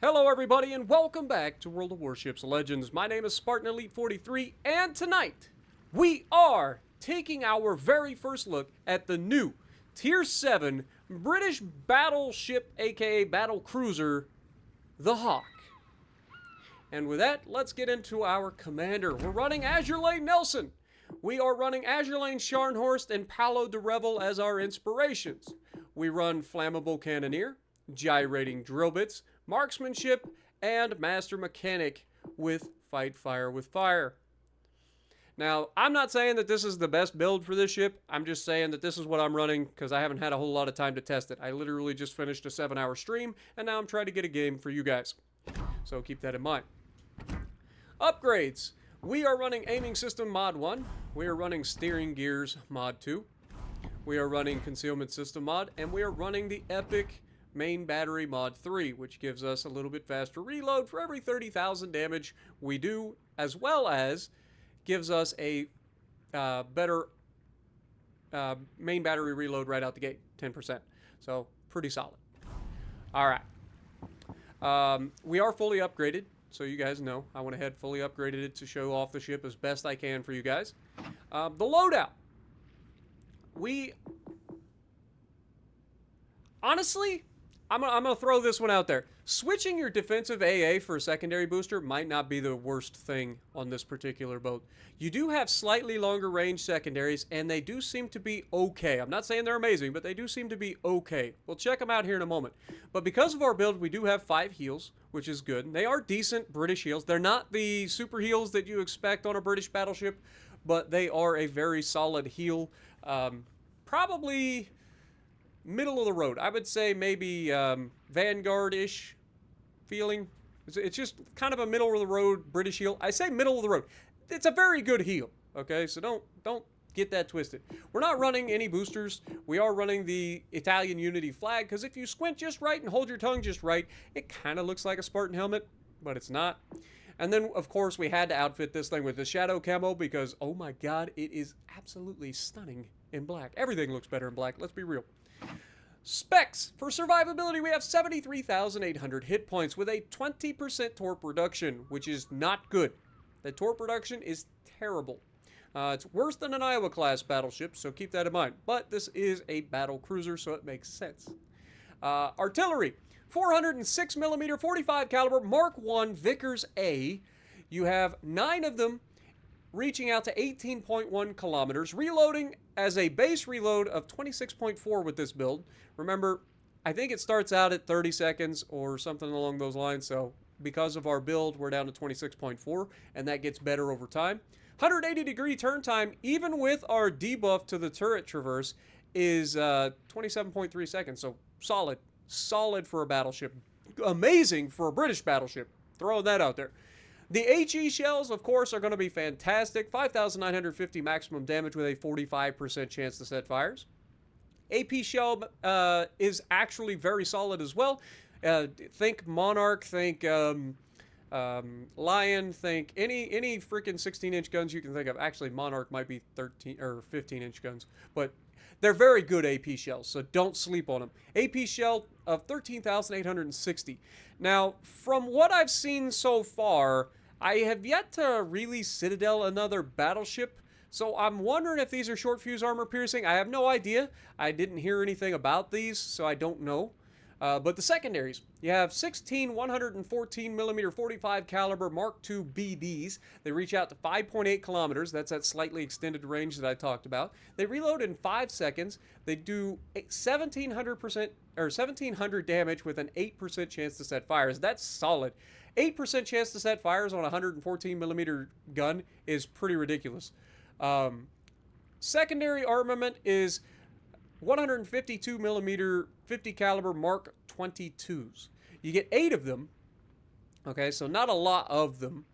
Hello everybody and welcome back to World of Warships Legends. My name is Spartan Elite 43 and tonight we are taking our very first look at the new Tier 7 British battleship aka battle cruiser, the Hawke. And with that, let's get into our commander. We're running Azure Lane Nelson. We are running Azure Lane Scharnhorst and Paolo de Revel as our inspirations. We run Flammable Cannoneer, Gyrating Drill Bits, Marksmanship, and Master Mechanic with Fight Fire with Fire. Now, I'm not saying that this is the best build for this ship. I'm just saying that this is what I'm running because I haven't had a whole lot of time to test it. I literally just finished a 7-hour stream, and now I'm trying to get a game for you guys. So keep that in mind. Upgrades. We are running Aiming System Mod 1. We are running Steering Gears Mod 2. We are running Concealment System Mod, and we are running the Epic Main Battery Mod 3, which gives us a little bit faster reload for every 30,000 damage we do, as well as gives us a better main battery reload right out the gate, 10%. So, pretty solid. Alright. We are fully upgraded, so you guys know. I went ahead fully upgraded it to show off the ship as best I can for you guys. The loadout. Honestly, I'm gonna throw this one out there. Switching your defensive AA for a secondary booster might not be the worst thing on this particular boat. You do have slightly longer range secondaries, and they do seem to be okay. I'm not saying they're amazing, but they do seem to be okay. We'll check them out here in a moment. But because of our build, we do have 5 heals, which is good. They are decent British heals. They're not the super heals that you expect on a British battleship, but they are a very solid heal. Probably middle of the road. I would say maybe Vanguard-ish feeling. It's just kind of a middle of the road British heal. I say middle of the road. It's a very good heal. Okay, so don't get that twisted. We're not running any boosters. We are running the Italian Unity flag because if you squint just right and hold your tongue just right, it kind of looks like a Spartan helmet, but it's not. And then, of course, we had to outfit this thing with the Shadow Camo because, oh my god, it is absolutely stunning in black. Everything looks better in black, let's be real. Specs. For survivability, we have 73,800 hit points with a 20% torp reduction, which is not good. The torp reduction is terrible. It's worse than an Iowa-class battleship, so keep that in mind. But this is a battle cruiser, so it makes sense. Artillery. 406mm 45 caliber Mark I Vickers A. You have 9 of them reaching out to 18.1 kilometers, reloading as a base reload of 26.4 with this build. Remember, I think it starts out at 30 seconds or something along those lines, so because of our build, we're down to 26.4, and that gets better over time. 180-degree turn time, even with our debuff to the turret traverse, is 27.3 seconds, so solid. Solid for a battleship. Amazing for a British battleship. Throwing that out there. The HE shells, of course, are going to be fantastic. 5,950 maximum damage with a 45% chance to set fires. AP shell is actually very solid as well. Think Monarch, think Lion, think any freaking 16-inch guns you can think of. Actually, Monarch might be 13 or 15-inch guns, but they're very good AP shells, so don't sleep on them. AP shell of 13,860. Now, from what I've seen so far, I have yet to really Citadel another battleship, so I'm wondering if these are short fuse armor piercing. I have no idea. I didn't hear anything about these, so I don't know. But the secondaries, you have 16 114mm 45 caliber Mark II BDs. They reach out to 5.8 kilometers. That's that slightly extended range that I talked about. They reload in 5 seconds. They do 1,700 damage with an 8% chance to set fires. That's solid. 8% chance to set fires on a 114mm gun is pretty ridiculous. Secondary armament is 152mm 50 caliber Mark 22s. You get 8 of them. Okay, so not a lot of them,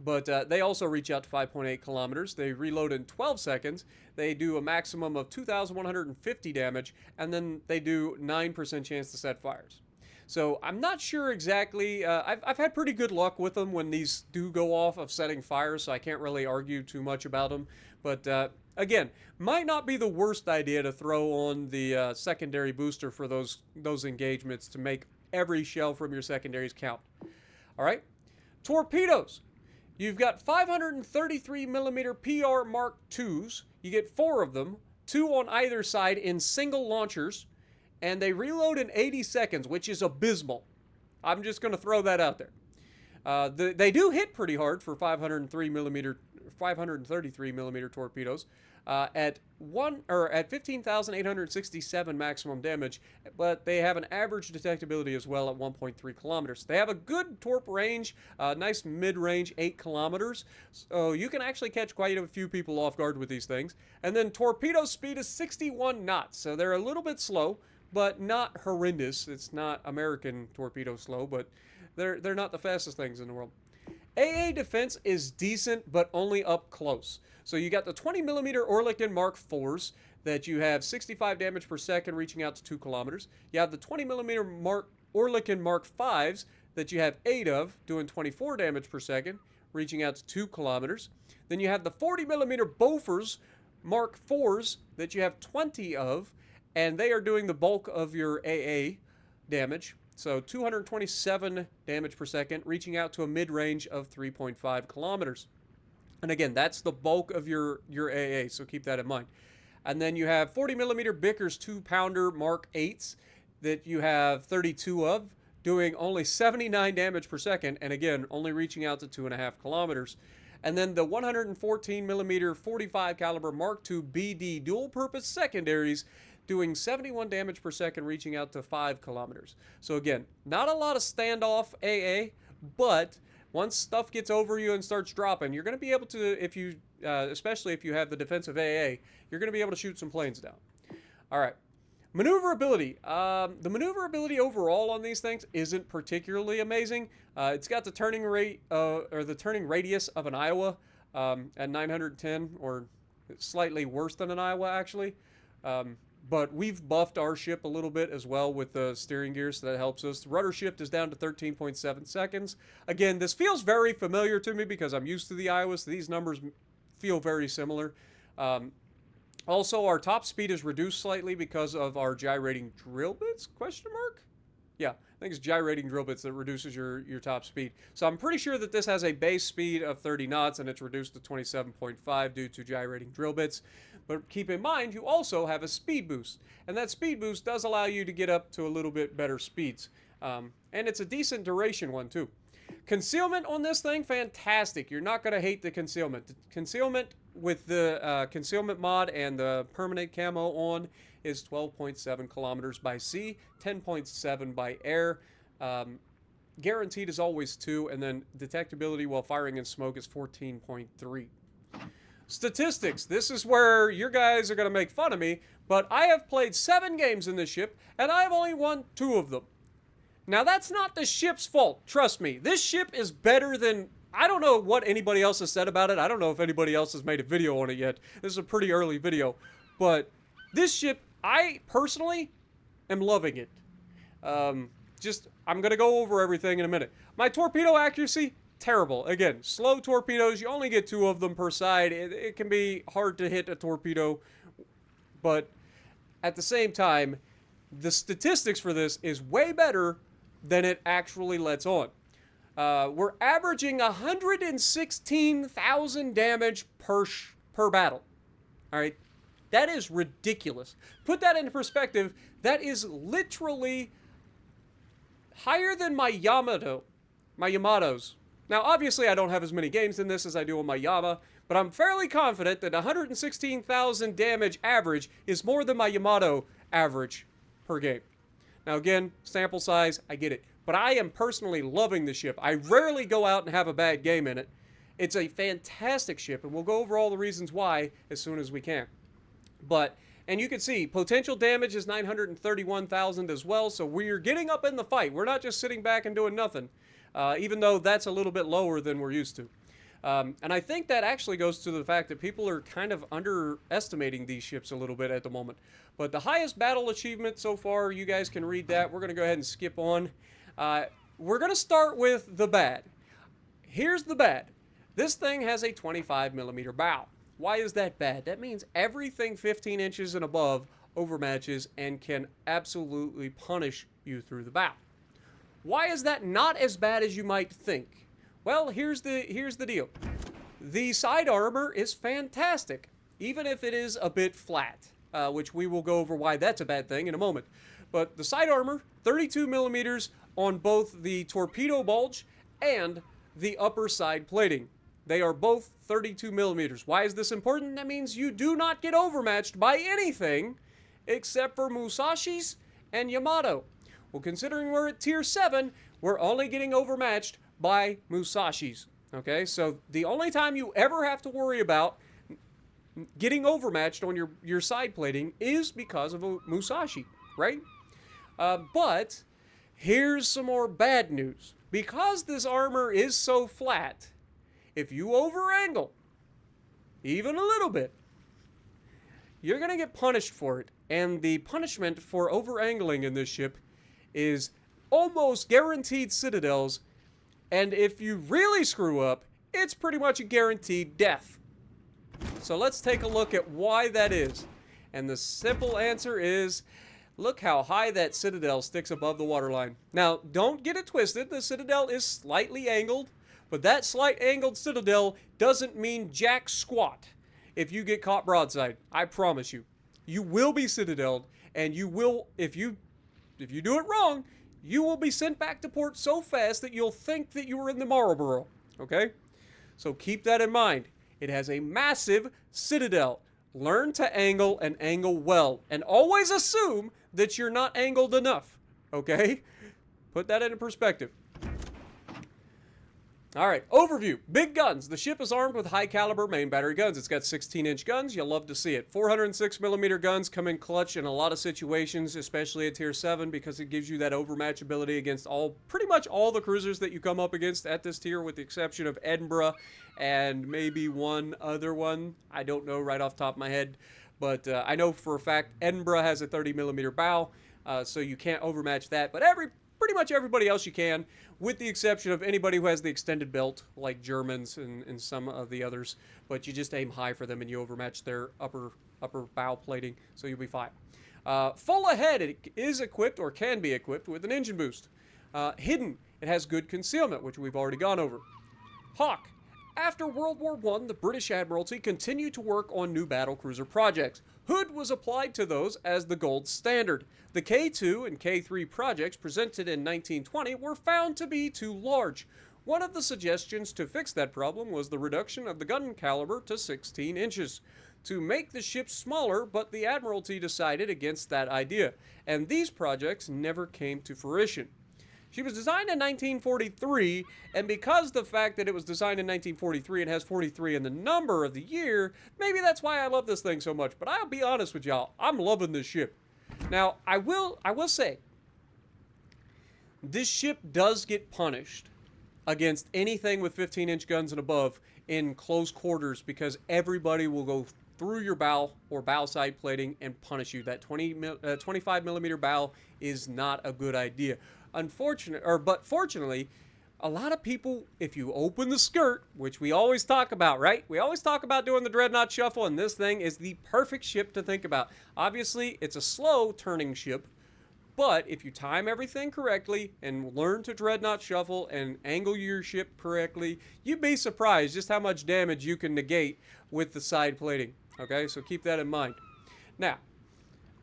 but they also reach out to 5.8 kilometers. They reload in 12 seconds. They do a maximum of 2,150 damage, and then they do 9% chance to set fires. So I'm not sure exactly. I've had pretty good luck with them when these do go off of setting fires, so I can't really argue too much about them. But again, might not be the worst idea to throw on the secondary booster for those engagements to make every shell from your secondaries count. All right? Torpedoes. You've got 533 millimeter PR Mark IIs. You get 4 of them, 2 on either side in single launchers, and they reload in 80 seconds, which is abysmal. I'm just going to throw that out there. They do hit pretty hard for 533 millimeter torpedoes at 15,867 maximum damage, but they have an average detectability as well at 1.3 kilometers. They have a good torp range, nice mid-range 8 kilometers, so you can actually catch quite a few people off guard with these things. And then torpedo speed is 61 knots, so they're a little bit slow, but not horrendous. It's not American torpedo slow, but they're not the fastest things in the world. AA defense is decent, but only up close. So you got the 20 millimeter Oerlikon Mark IVs that you have 65 damage per second, reaching out to 2 kilometers. You have the 20 millimeter Oerlikon Mark Vs that you have 8 of, doing 24 damage per second, reaching out to 2 kilometers. Then you have the 40 millimeter Bofors Mark IVs that you have 20 of, and they are doing the bulk of your AA damage. So 227 damage per second, reaching out to a mid-range of 3.5 kilometers. And again, that's the bulk of your AA, so keep that in mind. And then you have 40 millimeter Bickers 2-pounder Mark 8s that you have 32 of, doing only 79 damage per second, and again, only reaching out to 2.5 kilometers. And then the 114 millimeter 45 caliber Mark II BD dual-purpose secondaries, doing 71 damage per second, reaching out to 5 kilometers. So again, not a lot of standoff AA, but once stuff gets over you and starts dropping, you're going to be able to, if you, especially if you have the defensive AA, you're going to be able to shoot some planes down. All right. Maneuverability. The maneuverability overall on these things isn't particularly amazing. It's got the turning rate, or the turning radius of an Iowa at 910, or slightly worse than an Iowa, actually. But we've buffed our ship a little bit as well with the steering gear, so that helps us. Rudder shift is down to 13.7 seconds. Again, this feels very familiar to me because I'm used to the Iowa, so these numbers feel very similar. Also, our top speed is reduced slightly because of our gyrating drill bits, question mark? Yeah, I think it's gyrating drill bits that reduces your top speed. So I'm pretty sure that this has a base speed of 30 knots and it's reduced to 27.5 due to gyrating drill bits. But keep in mind, you also have a speed boost. And that speed boost does allow you to get up to a little bit better speeds. And it's a decent duration one, too. Concealment on this thing, fantastic. You're not going to hate the concealment. The concealment with the concealment mod and the permanent camo on is 12.7 kilometers by sea, 10.7 by air. Guaranteed is always 2, and then detectability while firing in smoke is 14.3. Statistics. This is where your guys are going to make fun of me, but I have played 7 games in this ship, and I've only won 2 of them. Now, that's not the ship's fault. Trust me. This ship is better than... I don't know what anybody else has said about it. I don't know if anybody else has made a video on it yet. This is a pretty early video. But this ship, I personally am loving it. I'm going to go over everything in a minute. My torpedo accuracy, terrible. Again, slow torpedoes. You only get 2 of them per side. It can be hard to hit a torpedo. But at the same time, the statistics for this is way better than it actually lets on. We're averaging 116,000 damage per battle. All right, that is ridiculous. Put that into perspective. That is literally higher than my Yamatos. Now, obviously, I don't have as many games in this as I do on my Yama, but I'm fairly confident that 116,000 damage average is more than my Yamato average per game. Now, again, sample size, I get it. But I am personally loving the ship. I rarely go out and have a bad game in it. It's a fantastic ship, and we'll go over all the reasons why as soon as we can. And you can see, potential damage is 931,000 as well, so we're getting up in the fight. We're not just sitting back and doing nothing, even though that's a little bit lower than we're used to. And I think that actually goes to the fact that people are kind of underestimating these ships a little bit at the moment. But the highest battle achievement so far, you guys can read that. We're going to go ahead and skip on. We're going to start with the bad. Here's the bad. This thing has a 25 millimeter bow. Why is that bad? That means everything 15 inches and above overmatches and can absolutely punish you through the bow. Why is that not as bad as you might think? Well, here's the deal. The side armor is fantastic, even if it is a bit flat, which we will go over why that's a bad thing in a moment. But the side armor, 32 millimeters on both the torpedo bulge and the upper side plating. They are both 32 millimeters. Why is this important? That means you do not get overmatched by anything except for Musashis and Yamato. Well, considering we're at tier 7, we're only getting overmatched by Musashis. Okay, so the only time you ever have to worry about getting overmatched on your side plating is because of a Musashi, right? But here's some more bad news. Because this armor is so flat, if you over-angle, even a little bit, you're going to get punished for it. And the punishment for over-angling in this ship is almost guaranteed citadels. And if you really screw up, it's pretty much a guaranteed death. So let's take a look at why that is. And the simple answer is, look how high that citadel sticks above the waterline. Now, don't get it twisted. The citadel is slightly angled, but that slight angled citadel doesn't mean jack squat if you get caught broadside. I promise you. You will be citadeled, and you will, if you do it wrong, you will be sent back to port so fast that you'll think that you were in the Marlboro, okay? So keep that in mind. It has a massive citadel. Learn to angle and angle well, and always assume that you're not angled enough, okay? Put that into perspective. All right, overview. Big guns. The ship is armed with high-caliber main battery guns. It's got 16-inch guns. You'll love to see it. 406mm guns come in clutch in a lot of situations, especially at Tier 7, because it gives you that overmatch ability against pretty much all the cruisers that you come up against at this tier, with the exception of Edinburgh and maybe one other one. I don't know right off the top of my head, but I know for a fact Edinburgh has a 30mm bow, so you can't overmatch that. But pretty much everybody else you can, with the exception of anybody who has the extended belt, like Germans and some of the others. But you just aim high for them and you overmatch their upper bow plating, so you'll be fine. Full ahead, it is equipped, or can be equipped, with an engine boost. Hidden, it has good concealment, which we've already gone over. Hawke. After World War I, the British Admiralty continued to work on new battlecruiser projects. Hood was applied to those as the gold standard. The K2 and K3 projects presented in 1920 were found to be too large. One of the suggestions to fix that problem was the reduction of the gun caliber to 16 inches. To make the ship smaller, but the Admiralty decided against that idea, and these projects never came to fruition. She was designed in 1943, and because the fact that it was designed in 1943 and has 43 in the number of the year, maybe that's why I love this thing so much. But I'll be honest with y'all, I'm loving this ship. Now, I will say, this ship does get punished against anything with 15-inch guns and above in close quarters, because everybody will go through your bow or bow side plating and punish you. That 25mm bow is not a good idea. But fortunately, a lot of people, if you open the skirt, which we always talk about, right? We always talk about doing the Dreadnought Shuffle, and this thing is the perfect ship to think about. Obviously, it's a slow turning ship, but if you time everything correctly and learn to Dreadnought Shuffle and angle your ship correctly, you'd be surprised just how much damage you can negate with the side plating. Okay, so keep that in mind. Now,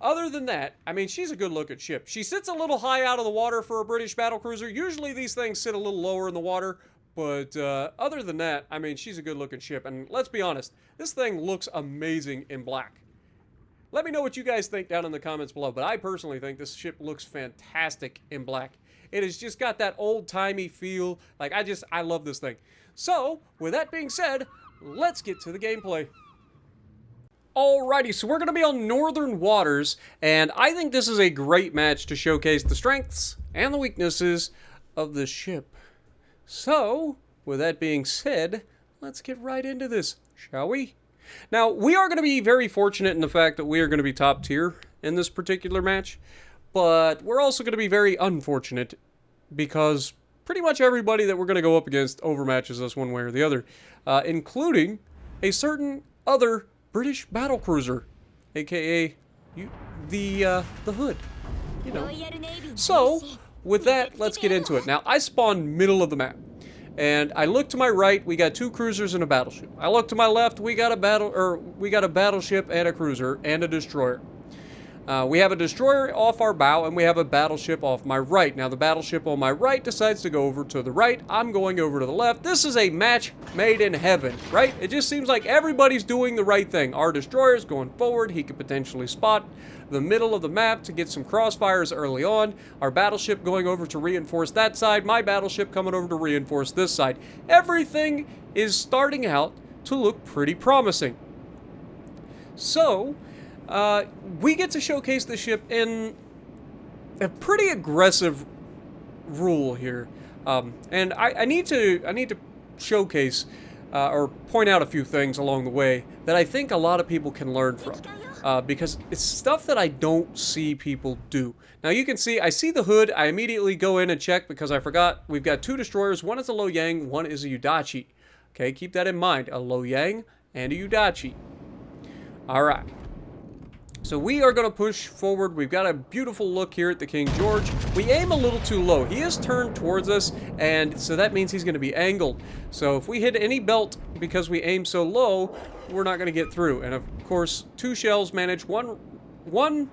other than that, I mean, she's a good-looking ship. She sits a little high out of the water for a British battlecruiser. Usually these things sit a little lower in the water, but other than that, I mean, she's a good-looking ship. And let's be honest, this thing looks amazing in black. Let me know what you guys think down in the comments below, but I personally think this ship looks fantastic in black. It has just got that old-timey feel. Like, I love this thing. So, with that being said, let's get to the gameplay. Alrighty, so we're going to be on Northern Waters, and I think this is a great match to showcase the strengths and the weaknesses of this ship. So, with that being said, let's get right into this, shall we? Now, we are going to be very fortunate in the fact that we are going to be top tier in this particular match, but we're also going to be very unfortunate because pretty much everybody that we're going to go up against overmatches us one way or the other, including a certain other British battlecruiser, aka the Hood, you know. So with that, let's get into it. Now, I spawned middle of the map. And I look to my right, we got 2 cruisers and a battleship. I look to my left, we got a battleship and a cruiser and a destroyer. We have a destroyer off our bow, and we have a battleship off my right. Now, the battleship on my right decides to go over to the right. I'm going over to the left. This is a match made in heaven, right? It just seems like everybody's doing the right thing. Our destroyer's going forward. He could potentially spot the middle of the map to get some crossfires early on. Our battleship going over to reinforce that side. My battleship coming over to reinforce this side. Everything is starting out to look pretty promising. So, we get to showcase the ship in a pretty aggressive rule here, and I need to showcase or point out a few things along the way that I think a lot of people can learn from, because it's stuff that I don't see people do. Now you can see I see the hood. I immediately go in and check because I forgot we've got 2 destroyers. One is a Loyang, one is a Yudachi. Okay, keep that in mind. A Loyang and a Yudachi. All right. So we are going to push forward. We've got a beautiful look here at the King George. We aim a little too low. He is turned towards us, and so that means he's going to be angled. So if we hit any belt because we aim so low, we're not going to get through. And of course, 2 shells manage. One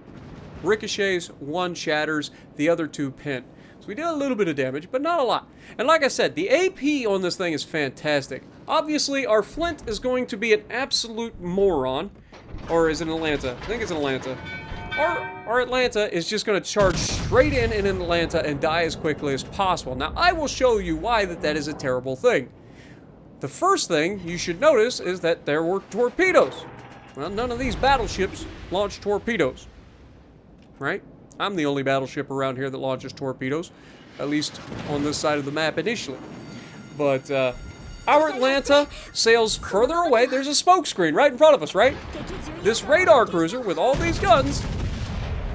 ricochets, 1 shatters, the other 2 pin. So we did a little bit of damage, but not a lot. And like I said, the AP on this thing is fantastic. Obviously, our Flint is going to be an absolute moron. Or is it Atlanta? I think it's Atlanta. Our Atlanta is just going to charge straight in Atlanta and die as quickly as possible. Now, I will show you why that is a terrible thing. The first thing you should notice is that there were torpedoes. Well, none of these battleships launch torpedoes. Right? I'm the only battleship around here that launches torpedoes. At least on this side of the map initially. But, our Atlanta sails further away. There's a smoke screen right in front of us, right? This radar cruiser with all these guns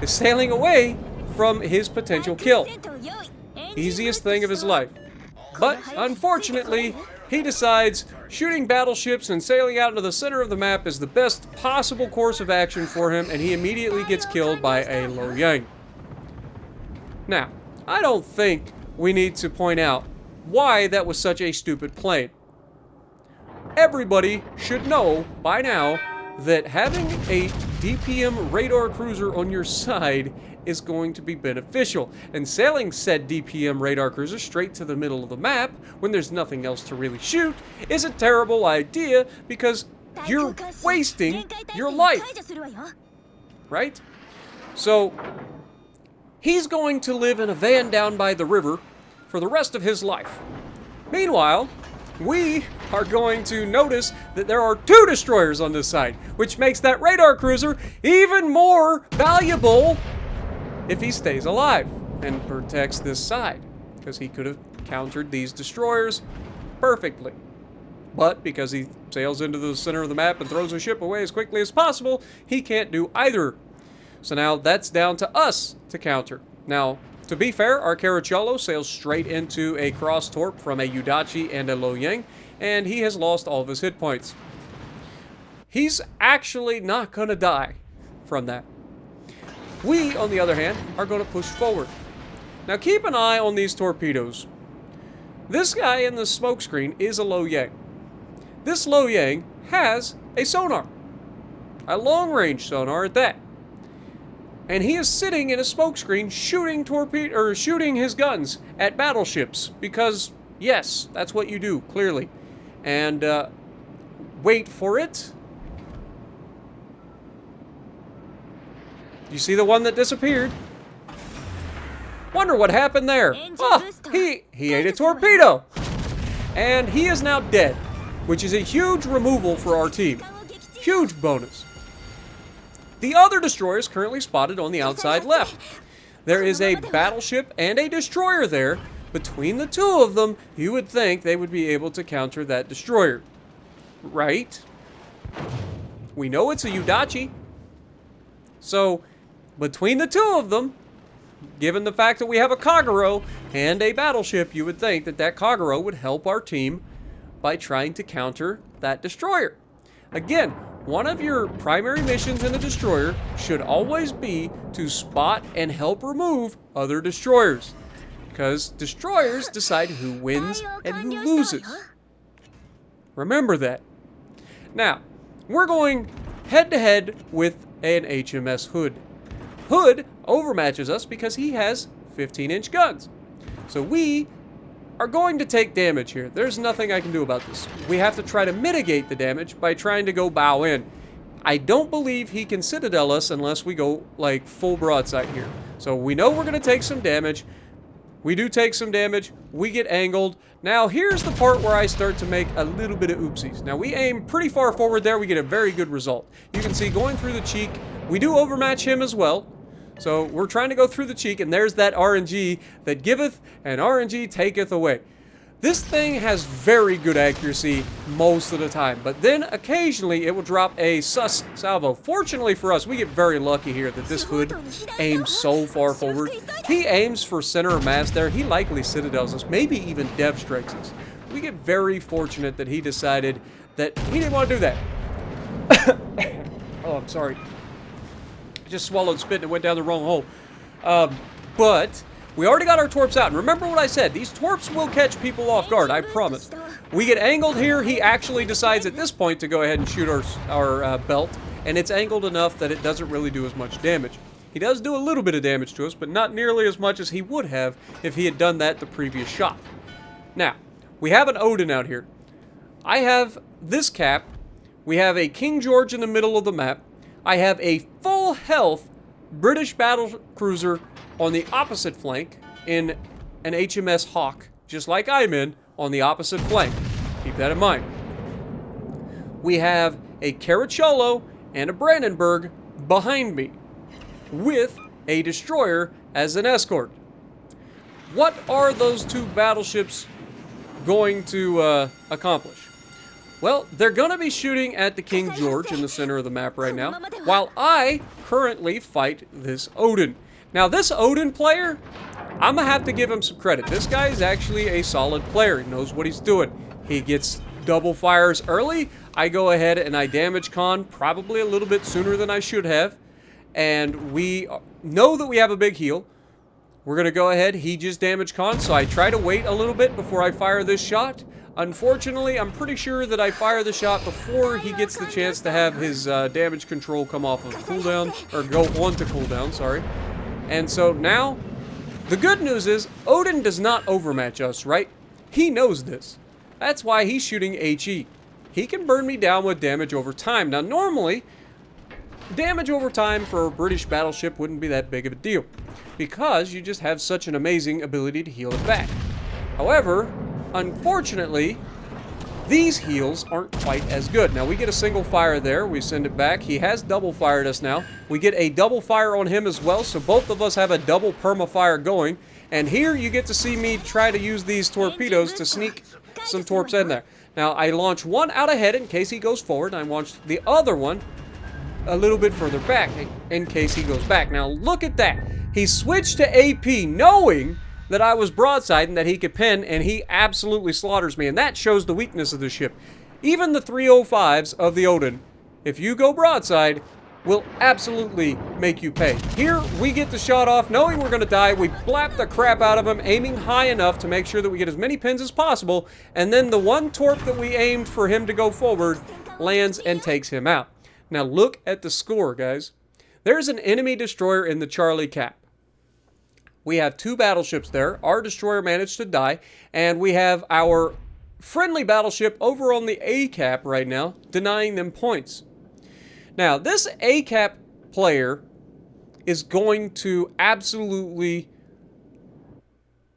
is sailing away from his potential kill. Easiest thing of his life. But, unfortunately, he decides shooting battleships and sailing out into the center of the map is the best possible course of action for him, and he immediately gets killed by a Loyang. Now, I don't think we need to point out why that was such a stupid plane. Everybody should know by now that having a DPM radar cruiser on your side is going to be beneficial. And sailing said DPM radar cruiser straight to the middle of the map when there's nothing else to really shoot is a terrible idea because you're wasting your life. Right? So, he's going to live in a van down by the river for the rest of his life. Meanwhile, we are going to notice that there are 2 destroyers on this side, which makes that radar cruiser even more valuable if he stays alive and protects this side, because he could have countered these destroyers perfectly. But because he sails into the center of the map and throws a ship away as quickly as possible, he can't do either. So now that's down to us to counter. Now, to be fair, our Caracciolo sails straight into a cross torp from a Yudachi and a Loyang, and he has lost all of his hit points. He's actually not going to die from that. We, on the other hand, are going to push forward. Now keep an eye on these torpedoes. This guy in the smokescreen is a Loyang. This Loyang has a sonar. A long-range sonar at that. And he is sitting in a smokescreen shooting his guns at battleships because, yes, that's what you do, clearly. And, wait for it. You see the one that disappeared? Wonder what happened there. Oh, he ate a torpedo. And he is now dead, which is a huge removal for our team. Huge bonus. The other destroyer is currently spotted on the outside left. There is a battleship and a destroyer there. Between the 2 of them, you would think they would be able to counter that destroyer. Right? We know it's a Yudachi. So, between the 2 of them, given the fact that we have a Kagero and a battleship, you would think that that Kagero would help our team by trying to counter that destroyer. Again, one of your primary missions in a destroyer should always be to spot and help remove other destroyers. because destroyers decide who wins and who loses. Remember that. Now, we're going head-to-head with an HMS Hood. Hood overmatches us because he has 15-inch guns. So we are going to take damage here. There's nothing I can do about this. We have to try to mitigate the damage by trying to go bow in. I don't believe he can Citadel us unless we go, like, full broadside here. So we know we're going to take some damage. We do take some damage. We get angled. Now, here's the part where I start to make a little bit of oopsies. Now, we aim pretty far forward there. We get a very good result. You can see going through the cheek. We do overmatch him as well. So we're trying to go through the cheek, and there's that RNG that giveth and RNG taketh away. This thing has very good accuracy most of the time, but then occasionally it will drop a sus salvo. Fortunately for us, we get very lucky here that this Hood aims so far forward. He aims for center of mass there. He likely Citadels us, maybe even Dev strikes us. We get very fortunate that he decided that he didn't want to do that. Oh, I'm sorry. I just swallowed spit and it went down the wrong hole. But we already got our torps out. And remember what I said. These torps will catch people off guard, I promise. We get angled here. He actually decides at this point to go ahead and shoot our belt. And it's angled enough that it doesn't really do as much damage. He does do a little bit of damage to us, but not nearly as much as he would have if he had done that the previous shot. Now, we have an Odin out here. I have this cap. We have a King George in the middle of the map. I have a full health British battle cruiser on the opposite flank in an HMS Hawke, just like I'm in, on the opposite flank. Keep that in mind. We have a Caracciolo and a Brandenburg behind me, with a destroyer as an escort. What are those two battleships going to accomplish? Well, they're going to be shooting at the King George in the center of the map right now, while I currently fight this Odin. Now, this Odin player, I'm going to have to give him some credit. This guy is actually a solid player. He knows what he's doing. He gets double fires early. I go ahead and I damage con probably a little bit sooner than I should have. And we know that we have a big heal. We're going to go ahead. He just damage con, so I try to wait a little bit before I fire this shot. Unfortunately, I'm pretty sure that I fire the shot before he gets the chance to have his damage control come off of cooldown, or go on to cooldown, sorry. And so now, the good news is, Odin does not overmatch us, right? He knows this. That's why he's shooting HE. He can burn me down with damage over time. Now, normally, damage over time for a British battleship wouldn't be that big of a deal, because you just have such an amazing ability to heal it back. However, unfortunately, these heals aren't quite as good. Now, we get a single fire there. We send it back. He has double fired us now. We get a double fire on him as well, so both of us have a double perma fire going. And here you get to see me try to use these torpedoes to sneak some torps in there. Now, I launch one out ahead in case he goes forward, and I launch the other one a little bit further back in case he goes back. Now, look at that. He switched to AP knowing that I was broadside and that he could pin, and he absolutely slaughters me. And that shows the weakness of the ship. Even the 305s of the Odin, if you go broadside, will absolutely make you pay. Here, we get the shot off, knowing we're going to die. We blap the crap out of him, aiming high enough to make sure that we get as many pins as possible. And then the one torp that we aimed for him to go forward lands and takes him out. Now, look at the score, guys. There's an enemy destroyer in the Charlie cap. We have two battleships there. Our destroyer managed to die. And we have our friendly battleship over on the A cap right now, denying them points. Now, this A cap player is going to absolutely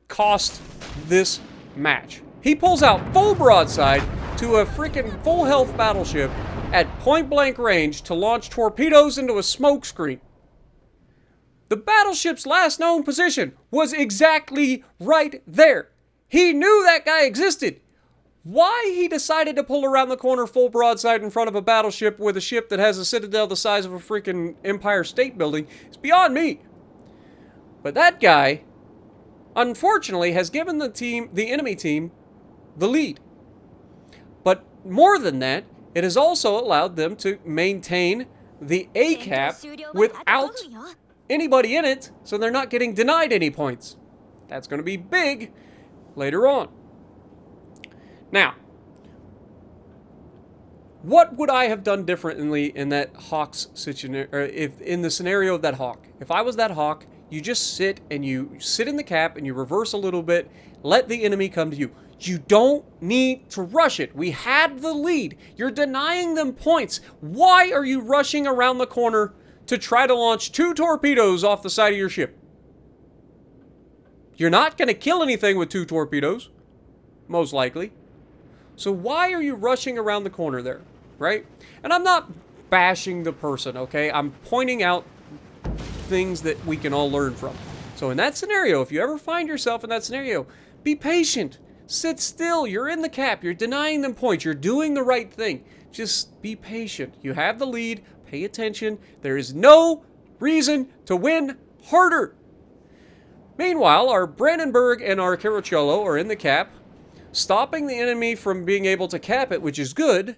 cost this match. He pulls out full broadside to a freaking full health battleship at point blank range to launch torpedoes into a smoke screen. The battleship's last known position was exactly right there. He knew that guy existed. Why he decided to pull around the corner full broadside in front of a battleship with a ship that has a citadel the size of a freaking Empire State Building is beyond me. But that guy, unfortunately, has given the enemy team, the lead. But more than that, it has also allowed them to maintain the A cap without anybody in it, so they're not getting denied any points. That's going to be big later on. Now, what would I have done differently in that Hawke's situation, or if in the scenario of that Hawke? If I was that Hawke, you just sit and you sit in the cap and you reverse a little bit, let the enemy come to you. You don't need to rush it. We had the lead. You're denying them points. Why are you rushing around the corner to try to launch 2 torpedoes off the side of your ship? You're not going to kill anything with 2 torpedoes, most likely. So why are you rushing around the corner there, right? And I'm not bashing the person, okay? I'm pointing out things that we can all learn from. So in that scenario, if you ever find yourself in that scenario, be patient. Sit still. You're in the cap. You're denying them points. You're doing the right thing. Just be patient. You have the lead. Pay attention. There is no reason to win harder. Meanwhile, our Brandenburg and our Caracciolo are in the cap, stopping the enemy from being able to cap it, which is good,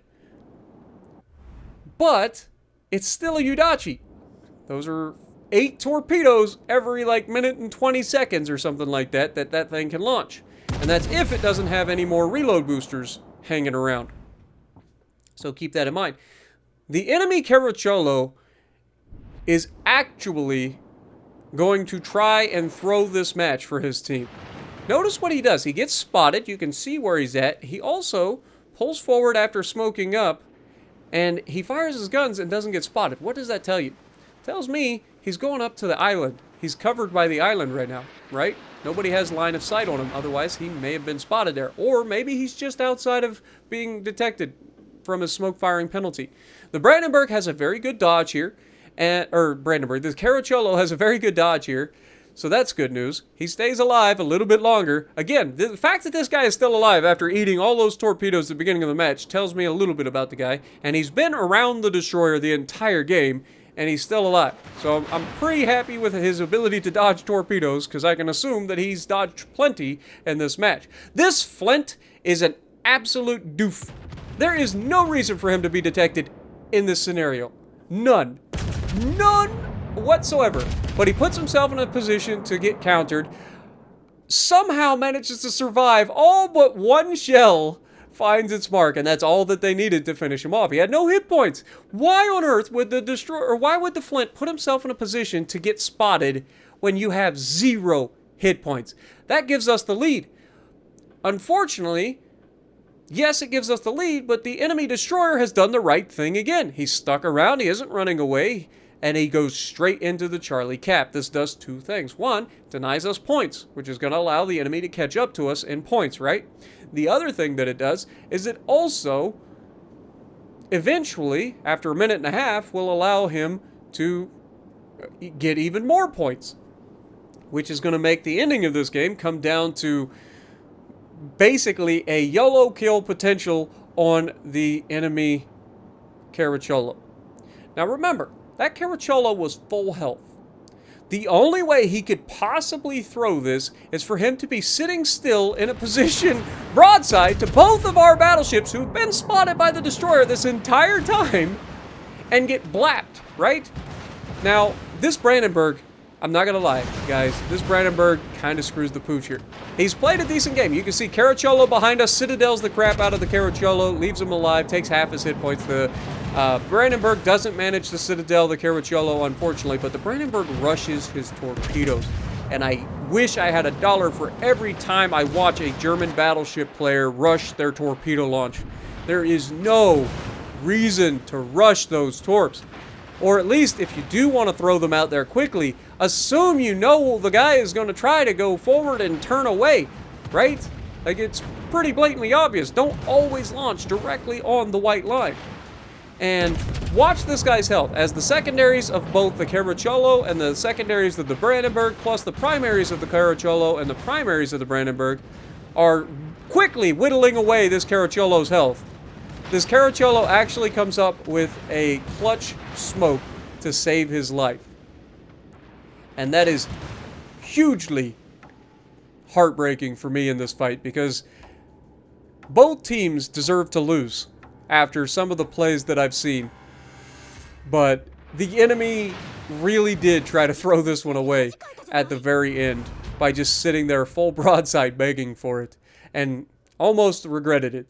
but it's still a Udachi. Those are 8 torpedoes every minute and 20 seconds or something like that that thing can launch. And that's if it doesn't have any more reload boosters hanging around. So keep that in mind. The enemy Caracciolo is actually going to try and throw this match for his team. Notice what he does. He gets spotted. You can see where he's at. He also pulls forward after smoking up, and he fires his guns and doesn't get spotted. What does that tell you? It tells me he's going up to the island. He's covered by the island right now, right? Nobody has line of sight on him. Otherwise, he may have been spotted there. Or maybe he's just outside of being detected from his smoke firing penalty. The Brandenburg has a very good dodge here. The Caracciolo has a very good dodge here. So that's good news. He stays alive a little bit longer. Again, the fact that this guy is still alive after eating all those torpedoes at the beginning of the match tells me a little bit about the guy. And he's been around the destroyer the entire game, and he's still alive. So I'm pretty happy with his ability to dodge torpedoes, because I can assume that he's dodged plenty in this match. This Flint is an absolute doof. There is no reason for him to be detected in this scenario. None. None whatsoever. But he puts himself in a position to get countered, somehow manages to survive. All but 1 shell finds its mark, and that's all that they needed to finish him off. He had no hit points. Why on earth would the destroyer, or why would the Flint put himself in a position to get spotted when you have 0 hit points? That gives us the lead. Unfortunately, yes, it gives us the lead, but the enemy destroyer has done the right thing again. He's stuck around. He isn't running away. And he goes straight into the Charlie cap. This does 2 things. 1, denies us points, which is going to allow the enemy to catch up to us in points, right? The other thing that it does is it also, eventually, after a minute and a half, will allow him to get even more points, which is going to make the ending of this game come down to basically a YOLO kill potential on the enemy Caracciolo. Now remember, that Caracciolo was full health. The only way he could possibly throw this is for him to be sitting still in a position broadside to both of our battleships who've been spotted by the destroyer this entire time and get blapped, right? Now, this Brandenburg, I'm not going to lie, guys, this Brandenburg kind of screws the pooch here. He's played a decent game. You can see Caracciolo behind us, citadels the crap out of the Caracciolo, leaves him alive, takes half his hit points. The Brandenburg doesn't manage the citadel, the Caracciolo, unfortunately, but the Brandenburg rushes his torpedoes. And I wish I had $1 for every time I watch a German battleship player rush their torpedo launch. There is no reason to rush those torps. Or at least, if you do want to throw them out there quickly, assume you know the guy is going to try to go forward and turn away, right? Like, it's pretty blatantly obvious. Don't always launch directly on the white line. And watch this guy's health, as the secondaries of both the Caracciolo and the secondaries of the Brandenburg, plus the primaries of the Caracciolo and the primaries of the Brandenburg, are quickly whittling away this Caracciolo's health. This Caracciolo actually comes up with a clutch smoke to save his life. And that is hugely heartbreaking for me in this fight, because both teams deserve to lose after some of the plays that I've seen. But the enemy really did try to throw this one away at the very end. by just sitting there full broadside begging for it, and almost regretted it.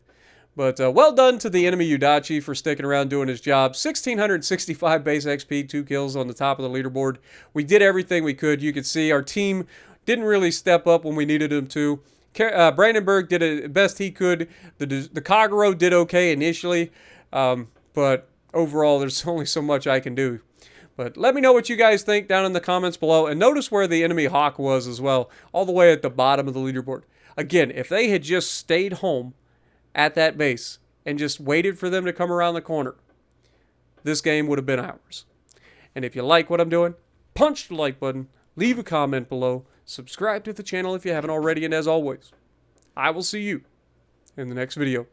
But well done to the enemy Udachi for sticking around doing his job. 1,665 base XP, 2 kills on the top of the leaderboard. We did everything we could. You could see our team didn't really step up when we needed them to. Brandenburg did the best he could. The Kagero did okay initially, but overall there's only so much I can do. But let me know what you guys think down in the comments below. And notice where the enemy Hawke was as well, all the way at the bottom of the leaderboard. Again, if they had just stayed home at that base and just waited for them to come around the corner, this game would have been ours. And if you like what I'm doing, punch the like button, leave a comment below, subscribe to the channel if you haven't already, and as always, I will see you in the next video.